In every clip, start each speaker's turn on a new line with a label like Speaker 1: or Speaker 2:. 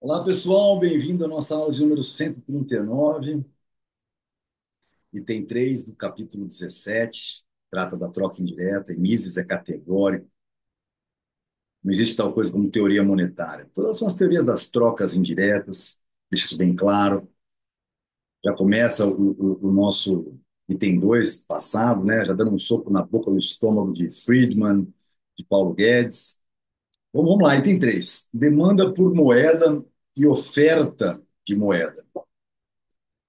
Speaker 1: Olá, pessoal, bem-vindo à nossa aula de número 139, item 3 do capítulo 17, trata da troca indireta, e Mises é categórico, não existe tal coisa como teoria monetária. Todas são as teorias das trocas indiretas, deixa isso bem claro. Já começa o nosso item 2 passado, né? Já dando um soco na boca do estômago de Friedman, de Paulo Guedes. Vamos lá, item 3: demanda por moeda e oferta de moeda.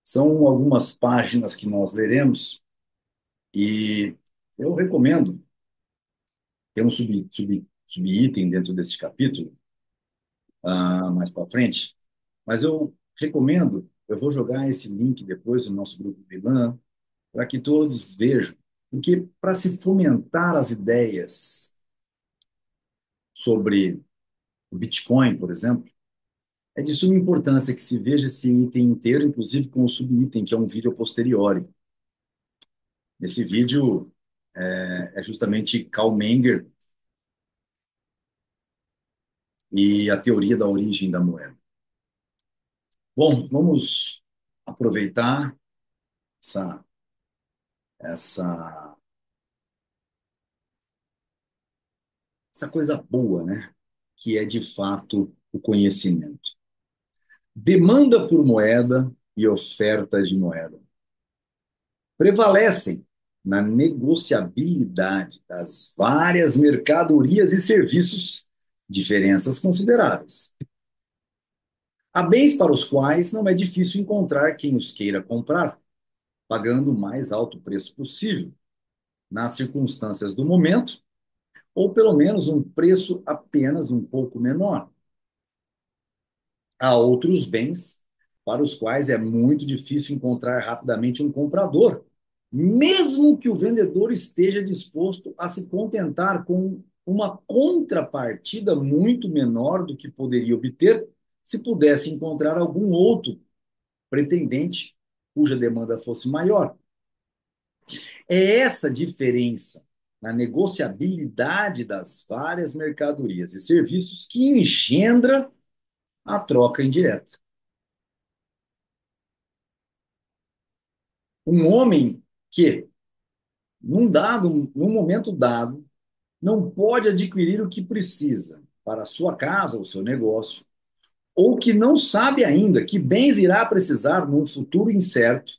Speaker 1: São algumas páginas que nós leremos e eu recomendo, tem um subitem dentro desse capítulo, mais para frente, mas eu recomendo, eu vou jogar esse link depois no nosso grupo Vilan, para que todos vejam, porque para se fomentar as ideias sobre o Bitcoin, por exemplo, é de suma importância que se veja esse item inteiro, inclusive com o subitem, que é um vídeo a posteriori. Esse vídeo é justamente Karl Menger e a teoria da origem da moeda. Bom, vamos aproveitar essa, essa, essa coisa boa, né? Que é de fato o conhecimento. Demanda por moeda e oferta de moeda prevalecem na negociabilidade das várias mercadorias e serviços, diferenças consideráveis. Há bens para os quais não é difícil encontrar quem os queira comprar, pagando o mais alto preço possível, nas circunstâncias do momento, ou pelo menos um preço apenas um pouco menor. Há outros bens para os quais é muito difícil encontrar rapidamente um comprador, mesmo que o vendedor esteja disposto a se contentar com uma contrapartida muito menor do que poderia obter se pudesse encontrar algum outro pretendente cuja demanda fosse maior. É essa diferença na negociabilidade das várias mercadorias e serviços que engendra a troca indireta. Um homem que, num momento dado, não pode adquirir o que precisa para a sua casa ou seu negócio, ou que não sabe ainda que bens irá precisar num futuro incerto,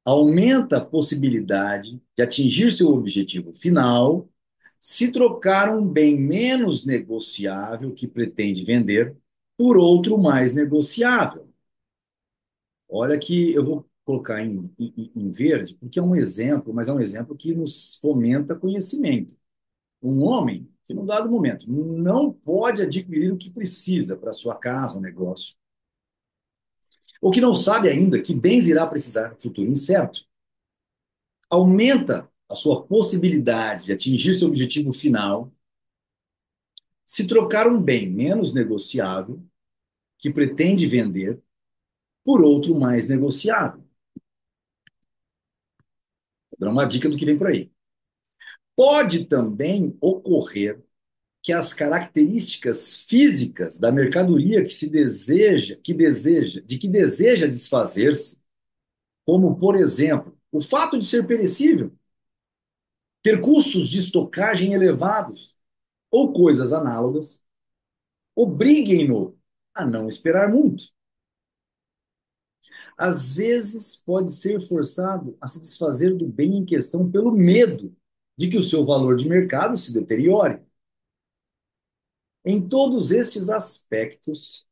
Speaker 1: aumenta a possibilidade de atingir seu objetivo final se trocar um bem menos negociável que pretende vender por outro mais negociável. Olha que eu vou colocar em verde, porque é um exemplo, mas é um exemplo que nos fomenta conhecimento. Um homem que, num dado momento, não pode adquirir o que precisa para sua casa ou negócio, ou que não sabe ainda que bens irá precisar no futuro incerto, aumenta a sua possibilidade de atingir seu objetivo final se trocar um bem menos negociável que pretende vender por outro mais negociável. Vou dar uma dica do que vem por aí. Pode também ocorrer que as características físicas da mercadoria de que deseja desfazer-se, como por exemplo, o fato de ser perecível, ter custos de estocagem elevados ou coisas análogas, obriguem-no a não esperar muito. Às vezes, pode ser forçado a se desfazer do bem em questão pelo medo de que o seu valor de mercado se deteriore. Em todos estes aspectos,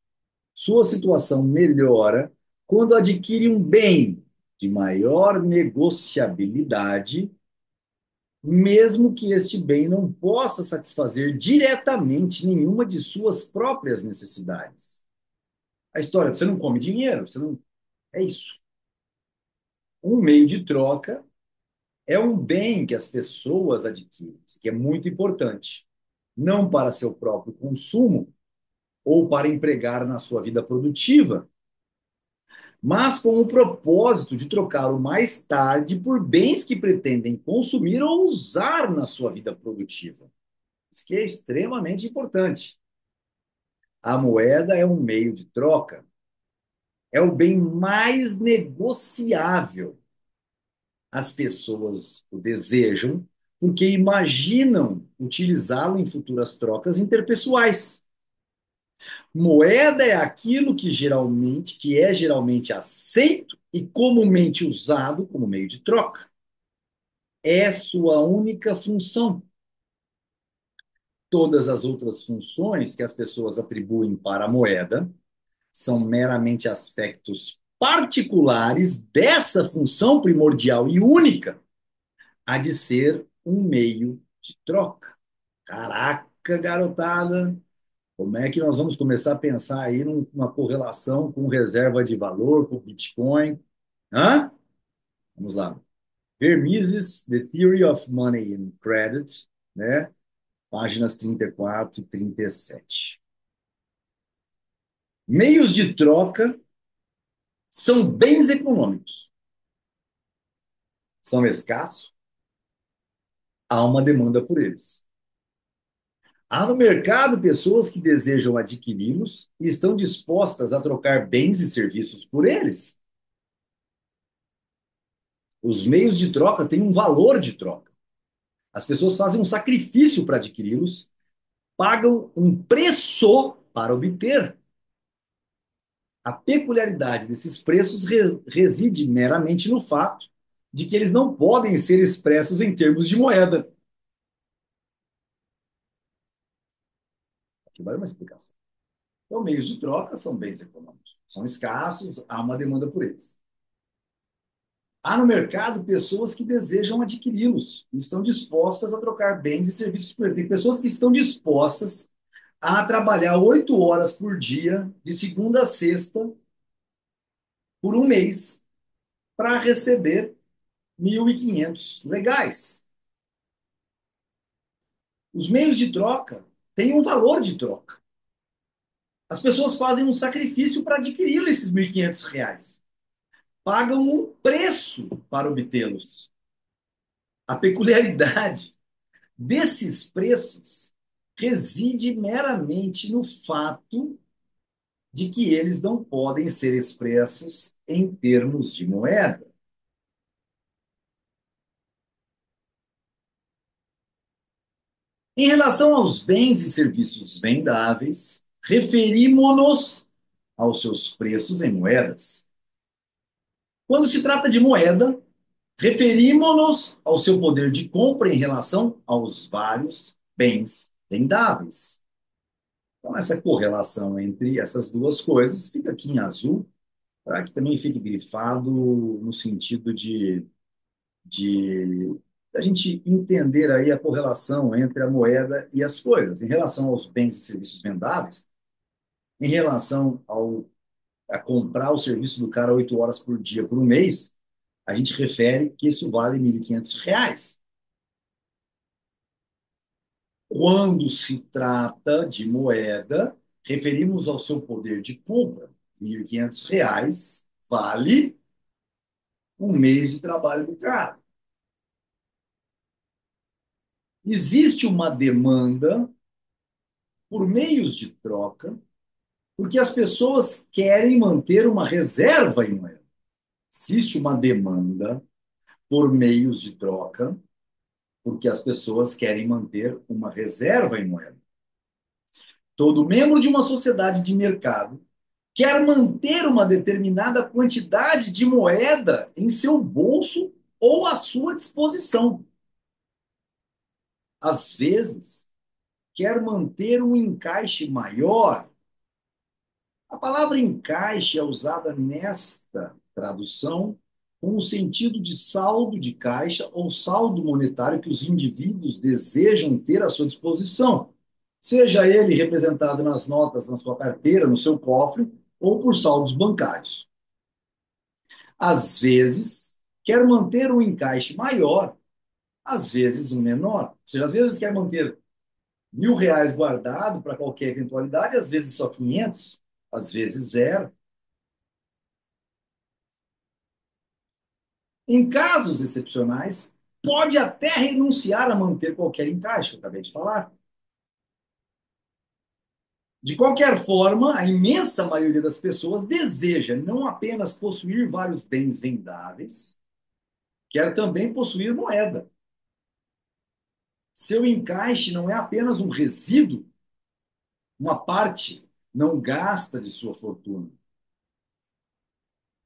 Speaker 1: sua situação melhora quando adquire um bem de maior negociabilidade, mesmo que este bem não possa satisfazer diretamente nenhuma de suas próprias necessidades. A história, você não come dinheiro, você não. É isso. Um meio de troca é um bem que as pessoas adquirem, que é muito importante. Não para seu próprio consumo ou para empregar na sua vida produtiva, mas com o propósito de trocá-lo mais tarde por bens que pretendem consumir ou usar na sua vida produtiva. Isso que é extremamente importante. A moeda é um meio de troca, é o bem mais negociável. As pessoas o desejam porque imaginam utilizá-lo em futuras trocas interpessoais. Moeda é aquilo que é geralmente aceito e comumente usado como meio de troca. É sua única função. Todas as outras funções que as pessoas atribuem para a moeda são meramente aspectos particulares dessa função primordial e única, a de ser um meio de troca. Caraca, garotada, como é que nós vamos começar a pensar aí numa correlação com reserva de valor, com Bitcoin? Hã? Vamos lá. Vermees, The Theory of Money and Credit, né? Páginas 34 e 37. Meios de troca são bens econômicos. São escassos, há uma demanda por eles. Há no mercado pessoas que desejam adquiri-los e estão dispostas a trocar bens e serviços por eles. Os meios de troca têm um valor de troca. As pessoas fazem um sacrifício para adquiri-los, pagam um preço para obter. A peculiaridade desses preços reside meramente no fato de que eles não podem ser expressos em termos de moeda. Aqui vai uma explicação. Então, meios de troca são bens econômicos. São escassos, há uma demanda por eles. Há no mercado pessoas que desejam adquiri-los e estão dispostas a trocar bens e serviços por eles. Tem pessoas que estão dispostas a trabalhar 8 horas por dia, de segunda a sexta, por um mês, para receber 1.500 legais. Os meios de troca têm um valor de troca. As pessoas fazem um sacrifício para adquirir esses 1.500 reais. Pagam um preço para obtê-los. A peculiaridade desses preços reside meramente no fato de que eles não podem ser expressos em termos de moeda. Em relação aos bens e serviços vendáveis, referimos-nos aos seus preços em moedas. Quando se trata de moeda, referimos-nos ao seu poder de compra em relação aos vários bens vendáveis. Então, essa correlação entre essas duas coisas fica aqui em azul, para que também fique grifado no sentido de a gente entender aí a correlação entre a moeda e as coisas. Em relação aos bens e serviços vendáveis, em relação a comprar o serviço do cara 8 horas por dia por um mês, a gente refere que isso vale 1.500 reais. Quando se trata de moeda, referimos ao seu poder de compra. 1.500 reais vale um mês de trabalho do cara. Existe uma demanda por meios de troca, porque as pessoas querem manter uma reserva em moeda. Existe uma demanda por meios de troca, porque as pessoas querem manter uma reserva em moeda. Todo membro de uma sociedade de mercado quer manter uma determinada quantidade de moeda em seu bolso ou à sua disposição. Às vezes, quer manter um encaixe maior. A palavra encaixe é usada nesta tradução com o sentido de saldo de caixa ou saldo monetário que os indivíduos desejam ter à sua disposição, seja ele representado nas notas na sua carteira, no seu cofre, ou por saldos bancários. Às vezes, quer manter um encaixe maior, às vezes um menor. Ou seja, às vezes quer manter 1.000 reais guardado para qualquer eventualidade, às vezes só 500, às vezes zero. Em casos excepcionais, pode até renunciar a manter qualquer encaixe, eu acabei de falar. De qualquer forma, a imensa maioria das pessoas deseja não apenas possuir vários bens vendáveis, quer também possuir moeda. Seu encaixe não é apenas um resíduo, uma parte não gasta de sua fortuna.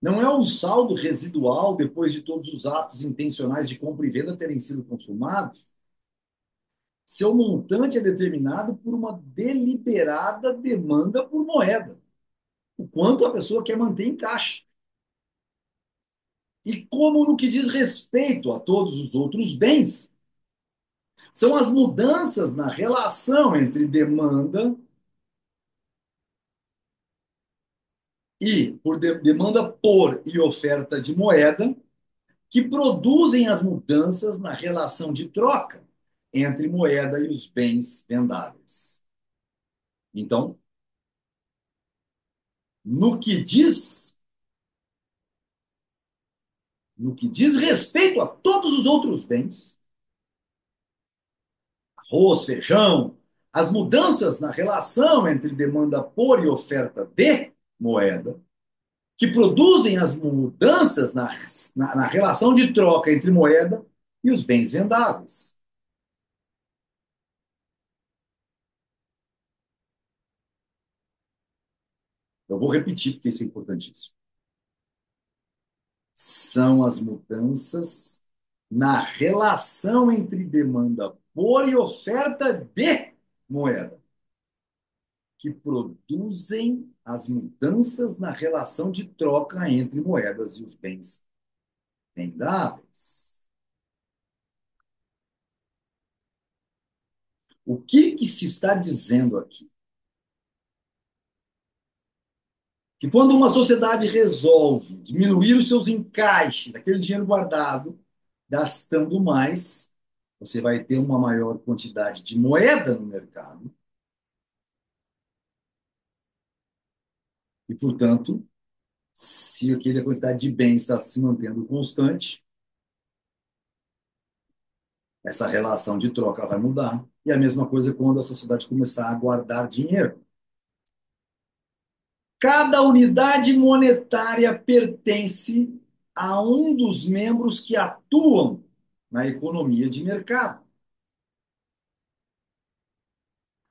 Speaker 1: Não é um saldo residual depois de todos os atos intencionais de compra e venda terem sido consumados. Seu montante é determinado por uma deliberada demanda por moeda, o quanto a pessoa quer manter em caixa. E como no que diz respeito a todos os outros bens, são as mudanças na relação entre demanda demanda por e oferta de moeda que produzem as mudanças na relação de troca entre moeda e os bens vendáveis. Então, no que diz, no que diz respeito a todos os outros bens, arroz, feijão, as mudanças na relação entre demanda por e oferta de moeda, que produzem as mudanças na relação de troca entre moeda e os bens vendáveis. Eu vou repetir porque isso é importantíssimo. São as mudanças na relação entre demanda por e oferta de moeda, que produzem as mudanças na relação de troca entre moedas e os bens vendáveis. O que se está dizendo aqui? Que quando uma sociedade resolve diminuir os seus encaixes, aquele dinheiro guardado, gastando mais, você vai ter uma maior quantidade de moeda no mercado e, portanto, se aquela quantidade de bens está se mantendo constante, essa relação de troca vai mudar. E a mesma coisa quando a sociedade começar a guardar dinheiro. Cada unidade monetária pertence a um dos membros que atuam na economia de mercado.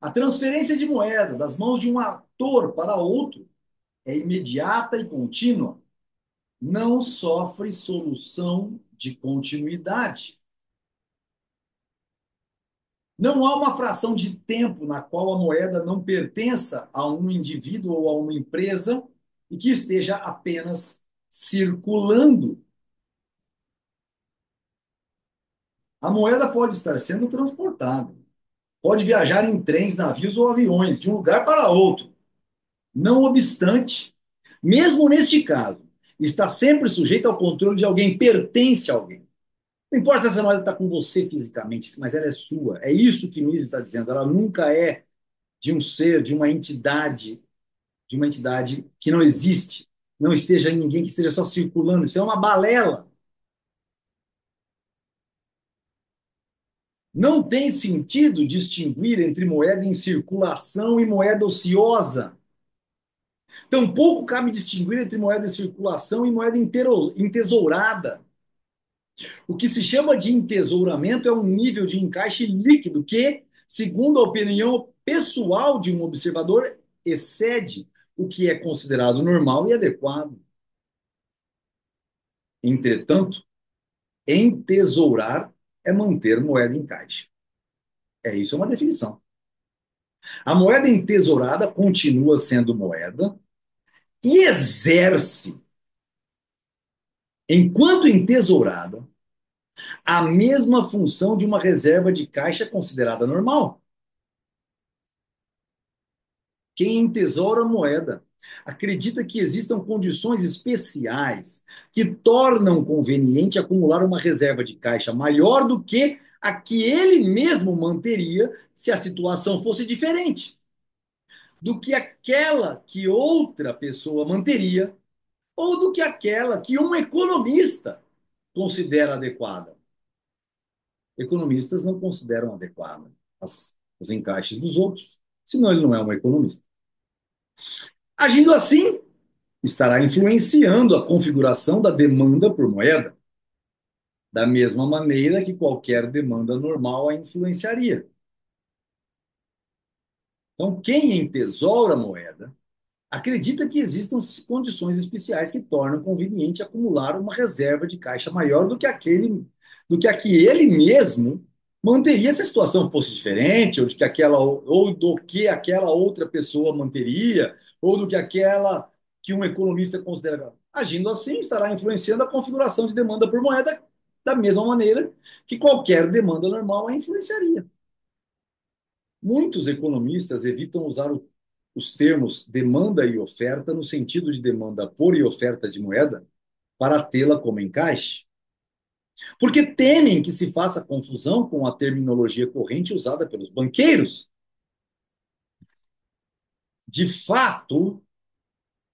Speaker 1: A transferência de moeda das mãos de um ator para outro é imediata e contínua, não sofre solução de continuidade. Não há uma fração de tempo na qual a moeda não pertença a um indivíduo ou a uma empresa e que esteja apenas circulando. A moeda pode estar sendo transportada, pode viajar em trens, navios ou aviões de um lugar para outro. Não obstante, mesmo neste caso, está sempre sujeita ao controle de alguém, pertence a alguém. Não importa se essa moeda está com você fisicamente, mas ela é sua. É isso que Mises está dizendo. Ela nunca é de um ser, de uma entidade que não existe, não esteja em ninguém, que esteja só circulando. Isso é uma balela. Não tem sentido distinguir entre moeda em circulação e moeda ociosa. Tampouco cabe distinguir entre moeda em circulação e moeda entesourada. O que se chama de entesouramento é um nível de encaixe líquido que, segundo a opinião pessoal de um observador, excede o que é considerado normal e adequado. Entretanto, entesourar é manter moeda em caixa. É isso, é uma definição. A moeda entesourada continua sendo moeda e exerce, enquanto entesourada, a mesma função de uma reserva de caixa considerada normal. Quem entesoura moeda acredita que existam condições especiais que tornam conveniente acumular uma reserva de caixa maior do que a que ele mesmo manteria se a situação fosse diferente, do que aquela que outra pessoa manteria ou do que aquela que um economista considera adequada. Economistas não consideram adequada os encaixes dos outros, senão ele não é um economista. Agindo assim, estará influenciando a configuração da demanda por moeda, da mesma maneira que qualquer demanda normal a influenciaria. Então, quem entesoura a moeda acredita que existam condições especiais que tornam conveniente acumular uma reserva de caixa maior do que a que ele mesmo manteria se a situação fosse diferente, ou de que aquela ou do que aquela outra pessoa manteria, ou do que aquela que um economista considera. Agindo assim, estará influenciando a configuração de demanda por moeda da mesma maneira que qualquer demanda normal a influenciaria. Muitos economistas evitam usar os termos demanda e oferta no sentido de demanda por e oferta de moeda para tê-la como encaixe, porque temem que se faça confusão com a terminologia corrente usada pelos banqueiros. De fato,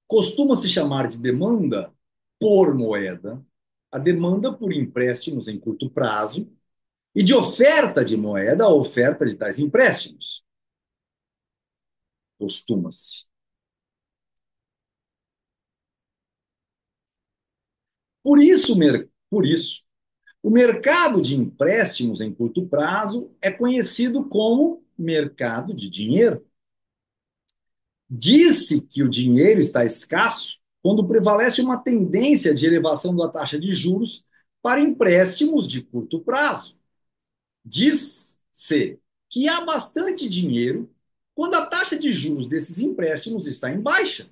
Speaker 1: costuma-se chamar de demanda por moeda a demanda por empréstimos em curto prazo e de oferta de moeda a oferta de tais empréstimos. Costuma-se. Por isso, o mercado de empréstimos em curto prazo é conhecido como mercado de dinheiro. Disse que o dinheiro está escasso quando prevalece uma tendência de elevação da taxa de juros para empréstimos de curto prazo. Diz-se que há bastante dinheiro quando a taxa de juros desses empréstimos está em baixa.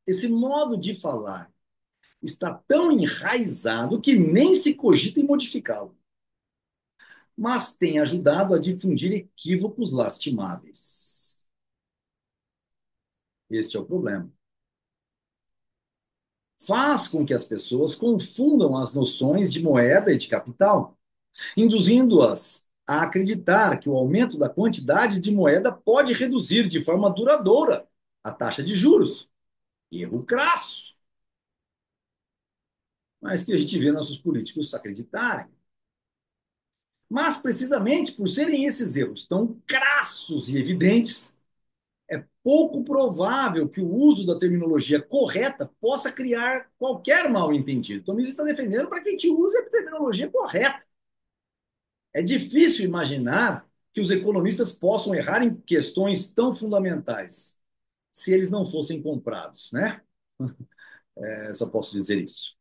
Speaker 1: Esse modo de falar está tão enraizado que nem se cogita em modificá-lo, mas tem ajudado a difundir equívocos lastimáveis. Este é o problema. Faz com que as pessoas confundam as noções de moeda e de capital, induzindo-as a acreditar que o aumento da quantidade de moeda pode reduzir de forma duradoura a taxa de juros. Erro crasso, mas que a gente vê nossos políticos acreditarem. Mas, precisamente por serem esses erros tão crassos e evidentes, é pouco provável que o uso da terminologia correta possa criar qualquer mal-entendido. Então, isso está defendendo para que a gente use a terminologia correta. É difícil imaginar que os economistas possam errar em questões tão fundamentais se eles não fossem comprados, né? Só posso dizer isso.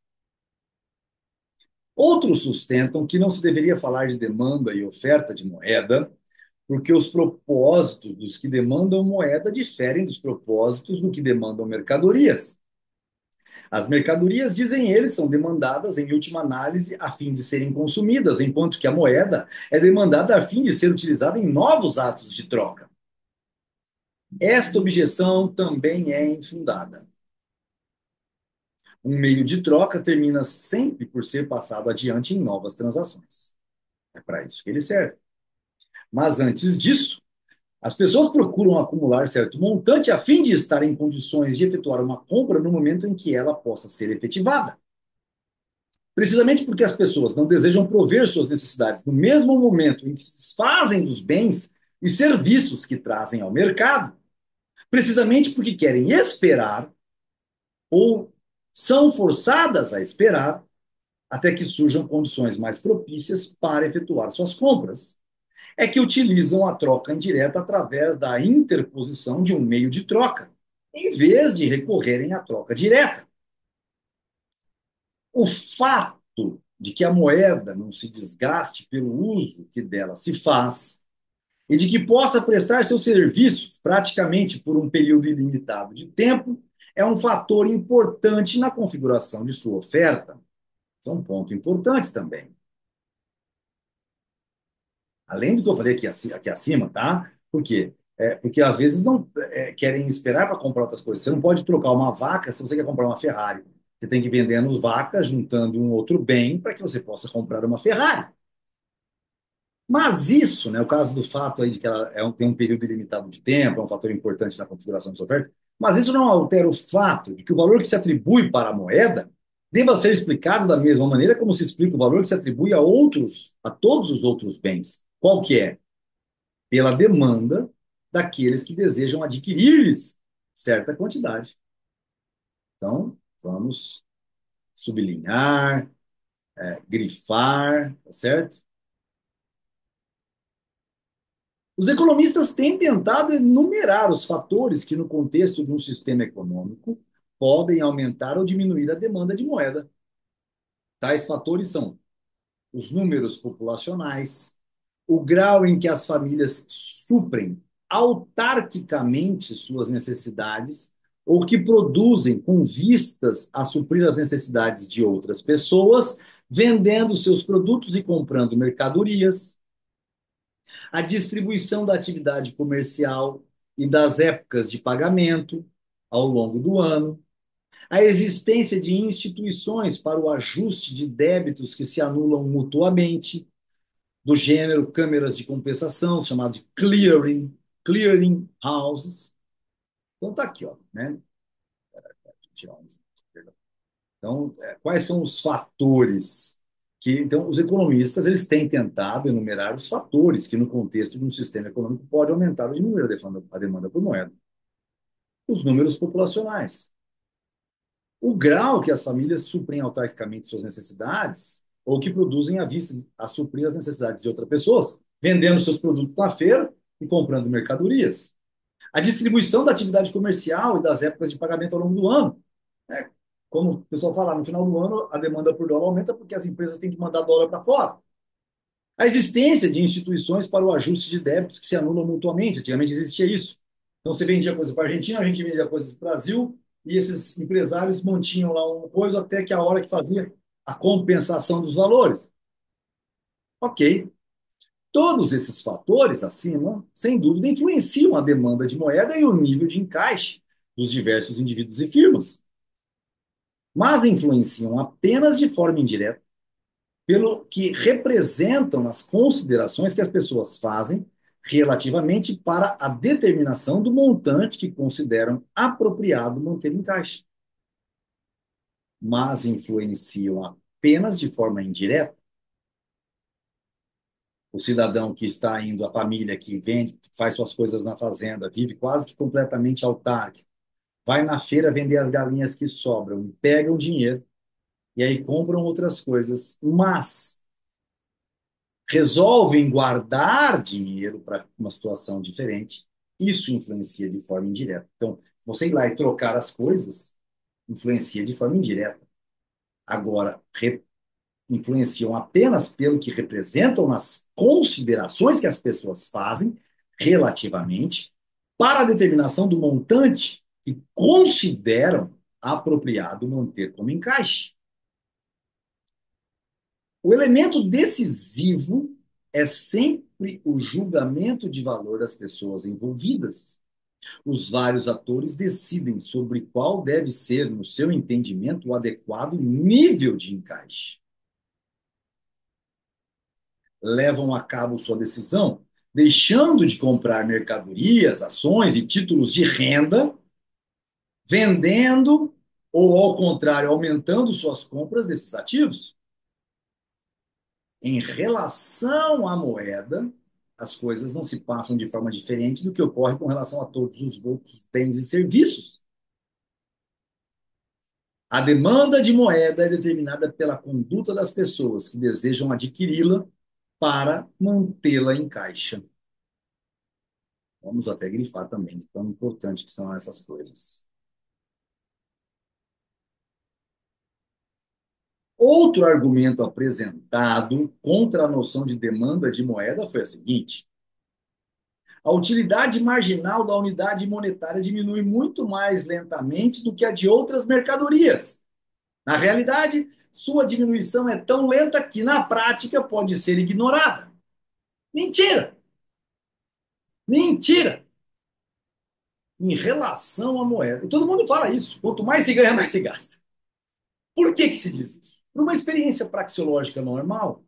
Speaker 1: Outros sustentam que não se deveria falar de demanda e oferta de moeda, porque os propósitos dos que demandam moeda diferem dos propósitos do que demandam mercadorias. As mercadorias, dizem eles, são demandadas em última análise a fim de serem consumidas, enquanto que a moeda é demandada a fim de ser utilizada em novos atos de troca. Esta objeção também é infundada. Um meio de troca termina sempre por ser passado adiante em novas transações. É para isso que ele serve. Mas antes disso, as pessoas procuram acumular certo montante a fim de estar em condições de efetuar uma compra no momento em que ela possa ser efetivada. Precisamente porque as pessoas não desejam prover suas necessidades no mesmo momento em que se desfazem dos bens e serviços que trazem ao mercado, precisamente porque querem esperar ou são forçadas a esperar até que surjam condições mais propícias para efetuar suas compras, é que utilizam a troca indireta através da interposição de um meio de troca, em vez de recorrerem à troca direta. O fato de que a moeda não se desgaste pelo uso que dela se faz e de que possa prestar seus serviços praticamente por um período ilimitado de tempo é um fator importante na configuração de sua oferta. Isso é um ponto importante também. Além do que eu falei aqui acima, tá? Por quê? Porque às vezes não querem esperar para comprar outras coisas. Você não pode trocar uma vaca se você quer comprar uma Ferrari. Você tem que ir vendendo vacas, juntando um outro bem para que você possa comprar uma Ferrari. Mas isso, né, o caso do fato aí de que ela tem um período ilimitado de tempo, é um fator importante na configuração da sua oferta, mas isso não altera o fato de que o valor que se atribui para a moeda deva ser explicado da mesma maneira como se explica o valor que se atribui a todos os outros bens. Qual que é? Pela demanda daqueles que desejam adquirir-lhes certa quantidade. Então, vamos sublinhar, grifar, tá certo? Os economistas têm tentado enumerar os fatores que, no contexto de um sistema econômico, podem aumentar ou diminuir a demanda de moeda. Tais fatores são os números populacionais, o grau em que as famílias suprem autarquicamente suas necessidades ou que produzem com vistas a suprir as necessidades de outras pessoas, vendendo seus produtos e comprando mercadorias, a distribuição da atividade comercial e das épocas de pagamento ao longo do ano, a existência de instituições para o ajuste de débitos que se anulam mutuamente, do gênero câmeras de compensação, chamado de clearing houses. Então tá aqui, ó, né? Então, quais são os fatores que, então, os economistas eles têm tentado enumerar os fatores que, no contexto de um sistema econômico, pode aumentar ou diminuir a demanda por moeda. Os números populacionais, o grau que as famílias suprem autarquicamente suas necessidades ou que produzem à vista a suprir as necessidades de outras pessoas, vendendo seus produtos na feira e comprando mercadorias. A distribuição da atividade comercial e das épocas de pagamento ao longo do ano. É, como o pessoal fala, no final do ano a demanda por dólar aumenta porque as empresas têm que mandar dólar para fora. A existência de instituições para o ajuste de débitos que se anulam mutuamente. Antigamente existia isso. Então você vendia coisa para a Argentina, a gente vendia coisas para o Brasil, e esses empresários mantinham lá uma coisa até que a hora que fazia a compensação dos valores. Ok. Todos esses fatores acima, sem dúvida, influenciam a demanda de moeda e o nível de encaixe dos diversos indivíduos e firmas, mas influenciam apenas de forma indireta pelo que representam nas considerações que as pessoas fazem relativamente para a determinação do montante que consideram apropriado manter em caixa, mas influenciam apenas de forma indireta. O cidadão que está indo, a família que vende, faz suas coisas na fazenda, vive quase que completamente autárquico, vai na feira vender as galinhas que sobram, pegam dinheiro e aí compram outras coisas, mas resolvem guardar dinheiro para uma situação diferente, isso influencia de forma indireta. Então, você ir lá e trocar as coisas influencia de forma indireta. Agora, influenciam apenas pelo que representam nas considerações que as pessoas fazem relativamente para a determinação do montante que consideram apropriado manter como encaixe. O elemento decisivo é sempre o julgamento de valor das pessoas envolvidas. Os vários atores decidem sobre qual deve ser, no seu entendimento, o adequado nível de encaixe. Levam a cabo sua decisão, deixando de comprar mercadorias, ações e títulos de renda, vendendo ou, ao contrário, aumentando suas compras desses ativos. Em relação à moeda, as coisas não se passam de forma diferente do que ocorre com relação a todos os outros bens e serviços. A demanda de moeda é determinada pela conduta das pessoas que desejam adquiri-la para mantê-la em caixa. Vamos até grifar também, de tão importante que são essas coisas. Outro argumento apresentado contra a noção de demanda de moeda foi o seguinte: a utilidade marginal da unidade monetária diminui muito mais lentamente do que a de outras mercadorias. Na realidade, sua diminuição é tão lenta que, na prática, pode ser ignorada. Mentira! Mentira! Em relação à moeda. E todo mundo fala isso. Quanto mais se ganha, mais se gasta. Por que que se diz isso? Por uma experiência praxeológica normal,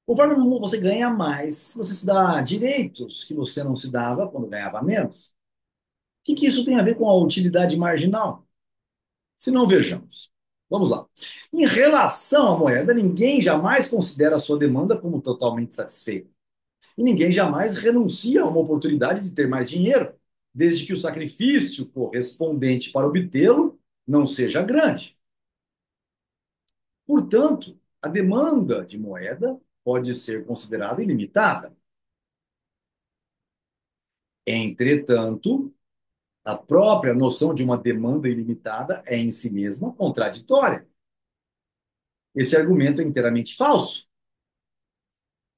Speaker 1: conforme você ganha mais, você se dá direitos que você não se dava quando ganhava menos. O que isso tem a ver com a utilidade marginal? Se não, vejamos. Vamos lá. Em relação à moeda, ninguém jamais considera a sua demanda como totalmente satisfeita. E ninguém jamais renuncia a uma oportunidade de ter mais dinheiro, desde que o sacrifício correspondente para obtê-lo não seja grande. Portanto, a demanda de moeda pode ser considerada ilimitada. Entretanto, a própria noção de uma demanda ilimitada é em si mesma contraditória. Esse argumento é inteiramente falso.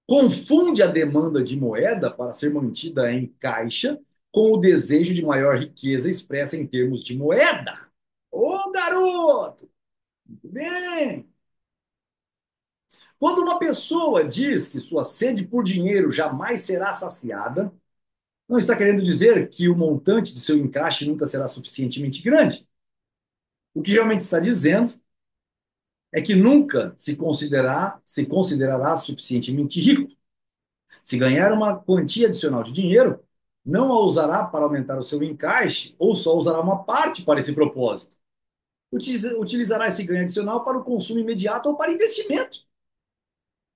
Speaker 1: Confunde a demanda de moeda para ser mantida em caixa com o desejo de maior riqueza expressa em termos de moeda. Ô, garoto! Muito bem! Quando uma pessoa diz que sua sede por dinheiro jamais será saciada, não está querendo dizer que o montante de seu encaixe nunca será suficientemente grande. O que realmente está dizendo é que nunca se considerará suficientemente rico. Se ganhar uma quantia adicional de dinheiro, não a usará para aumentar o seu encaixe ou só usará uma parte para esse propósito. Utilizará esse ganho adicional para o consumo imediato ou para investimento.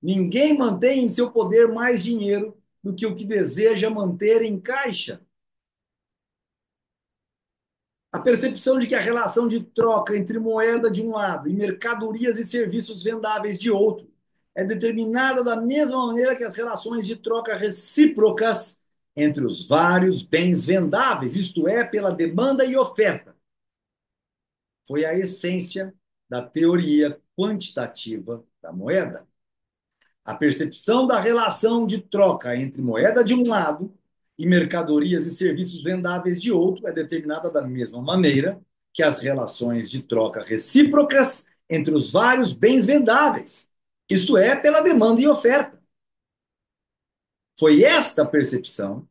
Speaker 1: Ninguém mantém em seu poder mais dinheiro do que o que deseja manter em caixa. A percepção de que a relação de troca entre moeda de um lado e mercadorias e serviços vendáveis de outro é determinada da mesma maneira que as relações de troca recíprocas entre os vários bens vendáveis, isto é, pela demanda e oferta. Foi a essência da teoria quantitativa da moeda. A percepção da relação de troca entre moeda de um lado e mercadorias e serviços vendáveis de outro é determinada da mesma maneira que as relações de troca recíprocas entre os vários bens vendáveis, isto é, pela demanda e oferta. Foi esta percepção,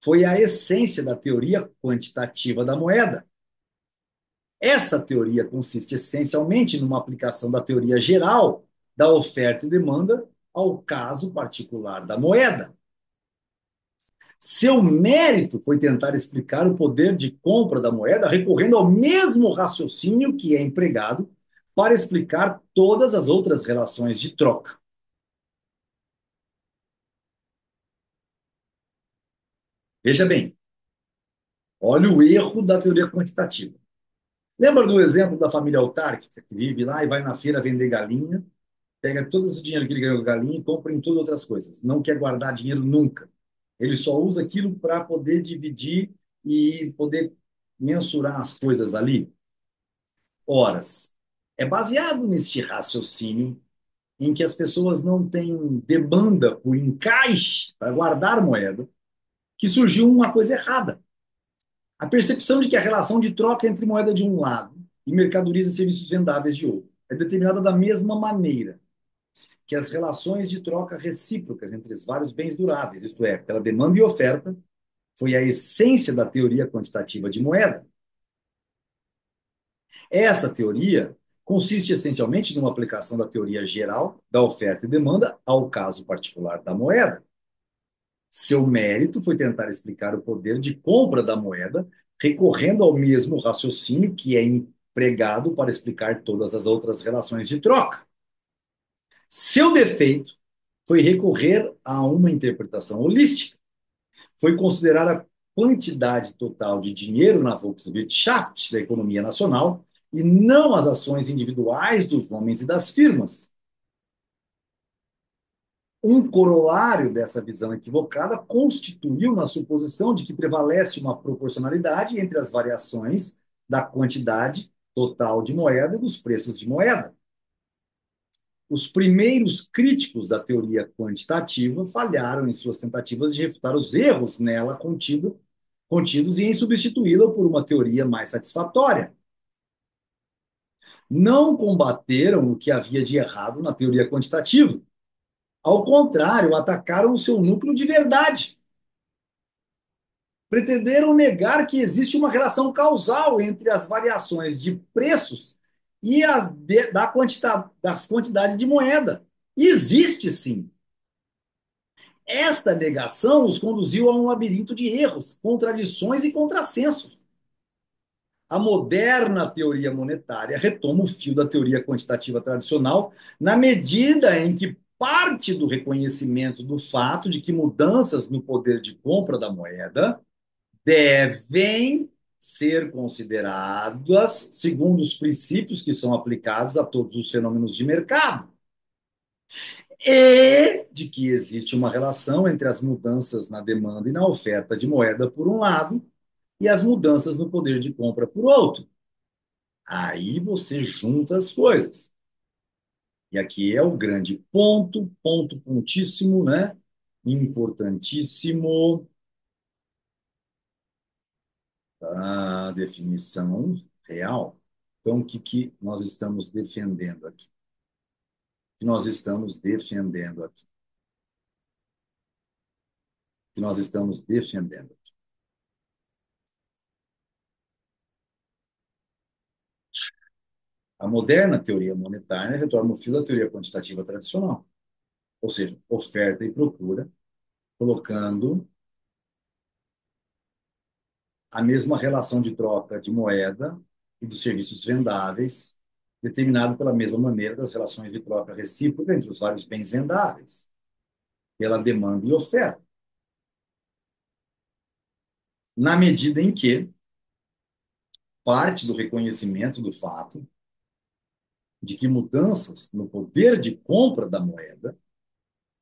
Speaker 1: foi a essência da teoria quantitativa da moeda. Essa teoria consiste essencialmente numa aplicação da teoria geral da oferta e demanda ao caso particular da moeda. Seu mérito foi tentar explicar o poder de compra da moeda recorrendo ao mesmo raciocínio que é empregado para explicar todas as outras relações de troca. Veja bem, olha o erro da teoria quantitativa. Lembra do exemplo da família autárquica que vive lá e vai na feira vender galinha, pega todo o dinheiro que ele ganhou com galinha e compra em todas outras coisas. Não quer guardar dinheiro nunca. Ele só usa aquilo para poder dividir e poder mensurar as coisas ali. Horas. É baseado neste raciocínio em que as pessoas não têm demanda por encaixe para guardar moeda, que surgiu uma coisa errada. A percepção de que a relação de troca entre moeda de um lado e mercadorias e serviços vendáveis de outro é determinada da mesma maneira que as relações de troca recíprocas entre os vários bens duráveis, isto é, pela demanda e oferta, foi a essência da teoria quantitativa de moeda. Essa teoria consiste essencialmente numa aplicação da teoria geral da oferta e demanda ao caso particular da moeda. Seu mérito foi tentar explicar o poder de compra da moeda, recorrendo ao mesmo raciocínio que é empregado para explicar todas as outras relações de troca. Seu defeito foi recorrer a uma interpretação holística. Foi considerar a quantidade total de dinheiro na Volkswirtschaft, da economia nacional, e não as ações individuais dos homens e das firmas. Um corolário dessa visão equivocada constituiu na suposição de que prevalece uma proporcionalidade entre as variações da quantidade total de moeda e dos preços de moeda. Os primeiros críticos da teoria quantitativa falharam em suas tentativas de refutar os erros nela contidos e em substituí-la por uma teoria mais satisfatória. Não combateram o que havia de errado na teoria quantitativa. Ao contrário, atacaram o seu núcleo de verdade. Pretenderam negar que existe uma relação causal entre as variações de preços e das quantidades de moeda. E existe sim. Esta negação os conduziu a um labirinto de erros, contradições e contrassensos. A moderna teoria monetária retoma o fio da teoria quantitativa tradicional na medida em que parte do reconhecimento do fato de que mudanças no poder de compra da moeda devem ser consideradas segundo os princípios que são aplicados a todos os fenômenos de mercado, e de que existe uma relação entre as mudanças na demanda e na oferta de moeda, por um lado, e as mudanças no poder de compra, por outro. Aí você junta as coisas. E aqui é o grande ponto, ponto pontíssimo, né? Importantíssimo, a definição real. Então, o que, que nós estamos defendendo aqui? O que nós estamos defendendo aqui? O que nós estamos defendendo aqui? A moderna teoria monetária retorna ao fio da teoria quantitativa tradicional, ou seja, oferta e procura, colocando a mesma relação de troca de moeda e dos serviços vendáveis, determinado pela mesma maneira das relações de troca recíproca entre os vários bens vendáveis, pela demanda e oferta, na medida em que parte do reconhecimento do fato de que mudanças no poder de compra da moeda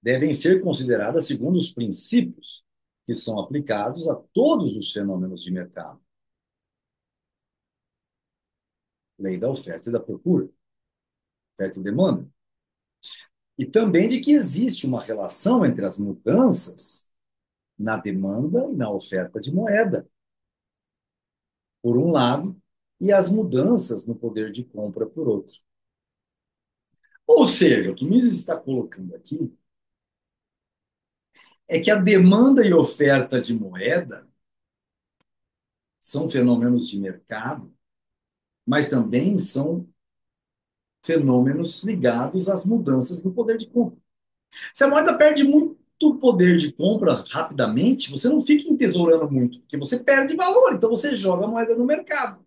Speaker 1: devem ser consideradas segundo os princípios que são aplicados a todos os fenômenos de mercado. Lei da oferta e da procura, oferta e demanda. E também de que existe uma relação entre as mudanças na demanda e na oferta de moeda, por um lado, e as mudanças no poder de compra, por outro. Ou seja, o que Mises está colocando aqui é que a demanda e oferta de moeda são fenômenos de mercado, mas também são fenômenos ligados às mudanças no poder de compra. Se a moeda perde muito poder de compra rapidamente, você não fica entesourando muito, porque você perde valor, então você joga a moeda no mercado.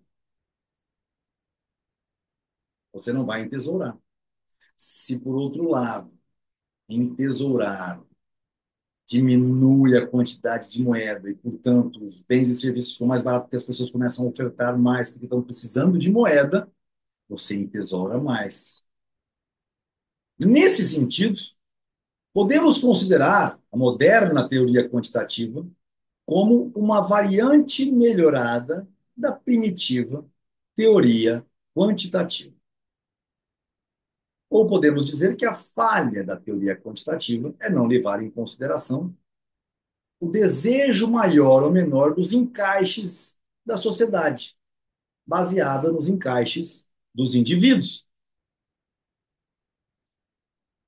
Speaker 1: Você não vai entesourar. Se, por outro lado, entesourar diminui a quantidade de moeda e, portanto, os bens e serviços ficam mais baratos porque as pessoas começam a ofertar mais porque estão precisando de moeda, você entesoura mais. Nesse sentido, podemos considerar a moderna teoria quantitativa como uma variante melhorada da primitiva teoria quantitativa. Ou podemos dizer que a falha da teoria quantitativa é não levar em consideração o desejo maior ou menor dos encaixes da sociedade, baseada nos encaixes dos indivíduos.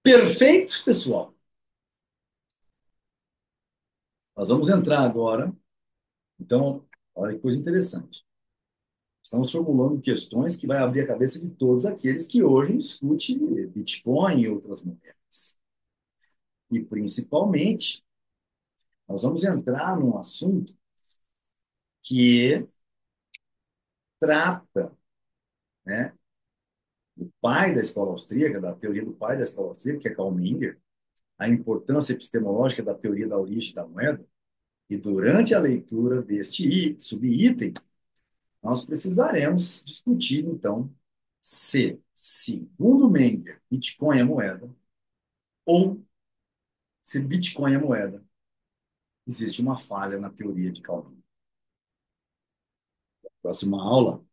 Speaker 1: Perfeito, pessoal? Nós vamos entrar agora. Então, olha que coisa interessante. Estamos formulando questões que vai abrir a cabeça de todos aqueles que hoje discutem Bitcoin e outras moedas. E, principalmente, nós vamos entrar num assunto que trata, né, do pai da escola austríaca, da teoria do pai da escola austríaca, que é Karl Menger, a importância epistemológica da teoria da origem da moeda. E durante a leitura deste subitem, nós precisaremos discutir, então, se, segundo Menger, Bitcoin é moeda, ou se Bitcoin é moeda, existe uma falha na teoria de Calvin. Próxima aula,